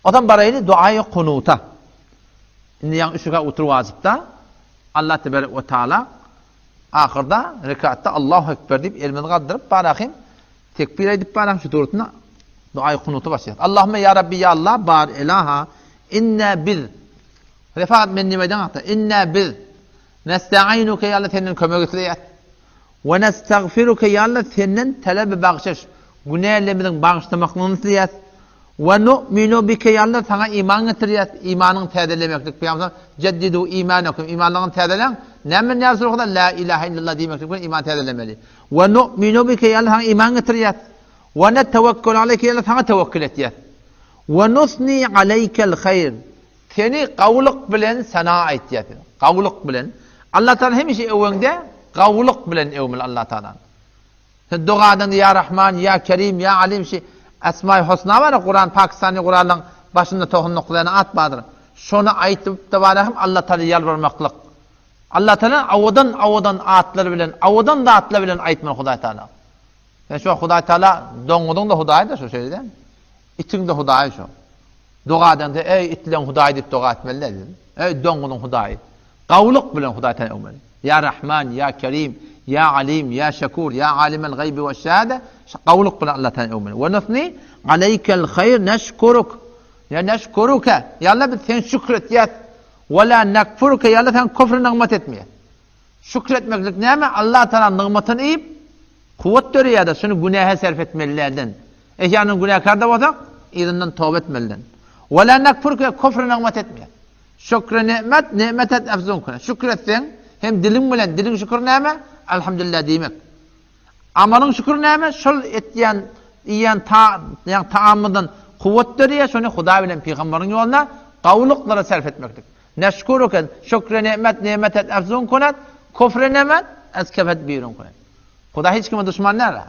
Odan barayını duayı kunuta. Indi yan üçüge oturup vazıpta Allah Tebarek ve Teala ahırda rekatta Allahu Ekber deyip elmini kaldırıp barakim tekbir edip barakim şu durutuna duayı kunutu başlayacak. Allahümme ya Rabbi ya Allah bar ilaha inna biz refaat men nimeden akta inna biz nesta'inuke ya Allah senin kömögütleyet ve nestağfiruke ya Allah senin talebi bağışış günahlarımızın bağışlamaklığını dileyet ve nu'minu bike ya Allah sana iman getiriyet imanın tedelemeklik Peygamber ceddidu imanakum imanlarını tedelen nemin ya Resulullah la ilahe illallah demeklik bu iman tedelemeli ve nu'minu bike ya Allah sana iman getiriyet ve netevekkül aleyke ya Allah sana tevekkül etiyet ve nusni aleykel hayr seni kavluk bilen sana etiyet kavluk bilen Allah Teala hemişe evinde kavluk bilen evmil Allah Teala duadan ya Rahman ya Kerim ya Alim şey Esma-i Husna var ya Kur'an Pakistan'ı Kur'an'ın başında tohunluklarını atmadır. Şunu aytıp da varahım Allah Teala yalvarmaklık. Allah Teala avudan atları bilen, avudan da atları bilen aytman Huday Teala. Yani şu Huday Teala donudun da Huday da şu şeyden. İtin de Huday şu. Duadan da ey itlen Huday deyip dua etmeliler dedim. Ey donudun Huday. Kavluk bilen Huday Teala umeli. Ya Rahman, ya Kerim, ya Alim, ya Şekur, ya Alimel gaybi ve şehade. Kavluk bilen Allah Teala umeli. Ve nufni aleykel hayr neşkuruk. Ya neşkuruke. Ya Allah biz sen şükret yat. Ve la nekfuruke. Ya Allah sen küfrü nığmet etmeye. Şükretmeklik neyme? Allah Teala nığmetini iyip kuvvet veriyor ya da şunu günaha sarf etmelilerden. Ehyanın günahkar da olsak izinden tövbe etmelilerden. Ve la nekfuruke. Küfrü nığmet etmeye. Şükrü nimet et efzun kune. Şükretsen hem dilin bilen dilin şükür neyme? Elhamdülillah demek. Amalın şükür neyme? Şol etyen taamıdan kuvvetleri ya şunu Huda bilen Peygamberin yoluna kavluklara sarf etmektir. Neşkuruken şükre nimet et efzun kunat, kufre nimet eskefet birun kunat. Huda hiç kime düşman nere?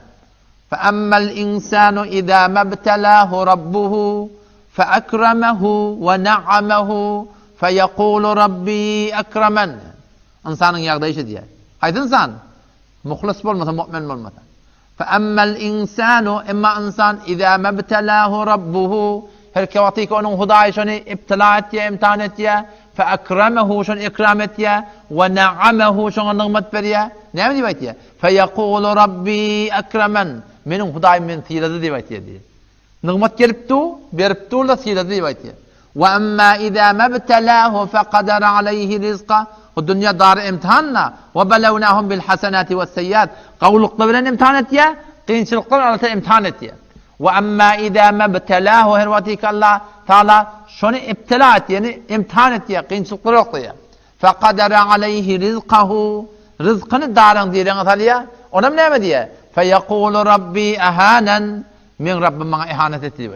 فَأَمَّا الْاِنْسَانُ اِذَا مَبْتَلَاهُ رَبُّهُ فَأَكْرَمَهُ وَنَعَمَهُ فَيَقُولُ رَبِّي اَكْرَمَنْ İnsanın yağdayışı diye. Haydi insan, muhlis olmasa, mu'min olmasa. فَأَمَّا الْاِنْسَانُ اِمَّا insan اِذَا مَبْتَلَاهُ رَبُّهُ her kevatiki onun Hudayı şunu iptila et ya, imtihan et ya, فَاَكْرَمَهُ şunu ikram et ya, وَنَعَمَهُ şunu nığmet ver ya. Ne mi diyet ya? فَيَقُولُ رَبِّي اَكْرَمَنْ Menin Hudayı men siladı diyet ya diye. Nığmet geliptu, beriptu da siladı diyet ya. وَأَمَّا اِذَا مَبْتَلَاهُ فَقَدَرَ عَلَيْهِ رِزْقَ O dünya darı imtihanla وَبَلَوْنَاهُمْ بِالْحَسَنَاتِ وَالسَّيِّئَاتِ Kavlukla bilen imtihan et ya, kıyınçılıklar Allah'tan imtihan et ya. وَأَمَّا اِذَا مَبْتَلَاهُ her vakti Allah Teala şunu iptila et yani imtihan et ya, kıyınçılıkları yoktu ya. فَقَدَرَ عَلَيْهِ رِزْقَهُ Rızkını darın diyen Teala ona mı ne mi diye? فَيَقُولُ رَبِّي اَهَانًا Min Rabbim bana ihanet etti diye.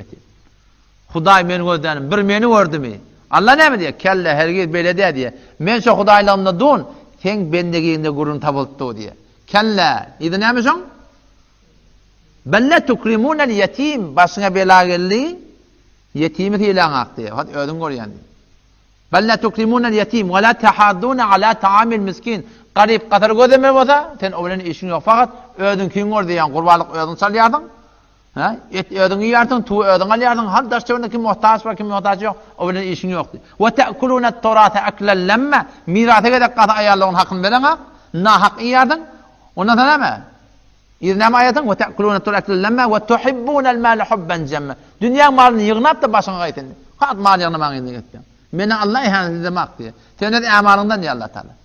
Huday beni gözlerim, bir beni gördü mü? Allah ne mi diye? Kelle herkes böyle diye. Men şu Hudaylanla dun, sen bendegiğinde gurun tabılttı diye. Kelle, idi ne mi son? Belle tukrimunel yetim, başına bela geldi, yetimi hilan aktı diye. Hadi ödün gör yani. Belle tukrimunel yetim, ve la tehaddune ala ta'amil miskin. Garip katar gözeme olsa, sen öğlenin işin yok fakat ödün kim gör diyen kurbalık ödün salyardın. Et ödün yiyardın, tu ödün alyardın, hal daşçıvında kim muhtaç var, kim muhtaç yok, öyle işin yoktu. Ve te'kulûne torâte aklen lemme, mirâte gedek kata ayarlığın hakkını veren hak, hak yiyardın, ondan sonra ne? İzleme ayetin, ve te'kulûne torâte aklen lemme, ve tuhibbûnel mâle hubben cemme. Dünya malını yığınap da başına gayetini. Kat mal yığınamağını gittin. Beni Allah ihanet edemek diye. Senin amalından diye Allah Teala.